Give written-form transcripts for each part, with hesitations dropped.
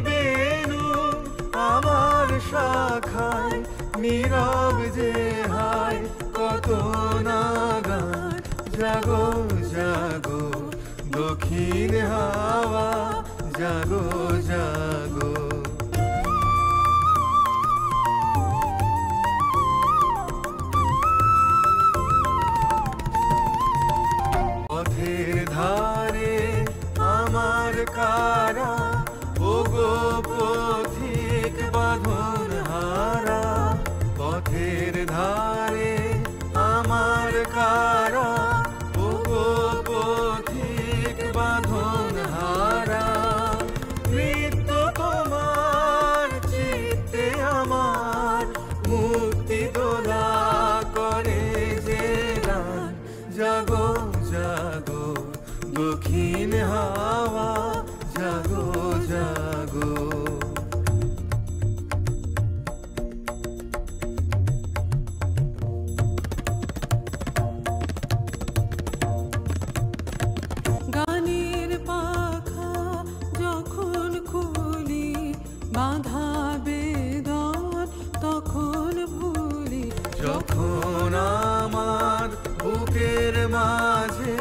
বেনু আমার শাখায় নীরব যে হায় কত না গান। জাগো জাগো দক্ষিণ হাওয়া, জাগো জাগো। পথের ধারে আমার কারা, ওগো পথিক বাঁধন হারা। পথের ধারে আমার কারা, ওগো পথিক বাঁধন হারা। মৃত্যু তোমার চিত্তে আমার মুক্তি দোলা করে যে গান। জাগো জাগো দক্ষিণ হাওয়া, জাগো জাগো। গানের পাখা যখন খুলি, বাঁধা বেদন তখন ভুলি। যখন আমার বুকের মাঝে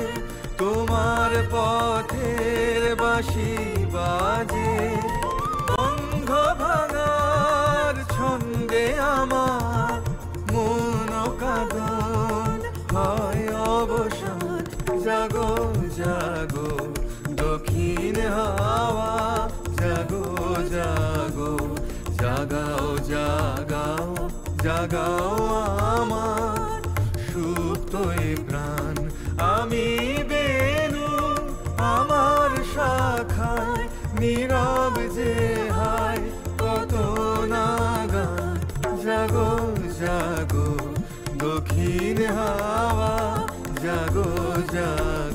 তোমার পথের বাঁশি বাজে, অঙ্গ ভাঙার ছন্দে আমার মন কাঁদন হয় অবসান। জাগো জাগো দক্ষিণ হাওয়া, জাগো জাগো। জাগাও জাগাও জাগাও আমার সুপ্ত এ প্রাণ। আমি বেনু আমার শাখায় নীরব যে হায় কত না গান। জাগো জাগো দক্ষিণ হাওয়া, জাগো জাগো।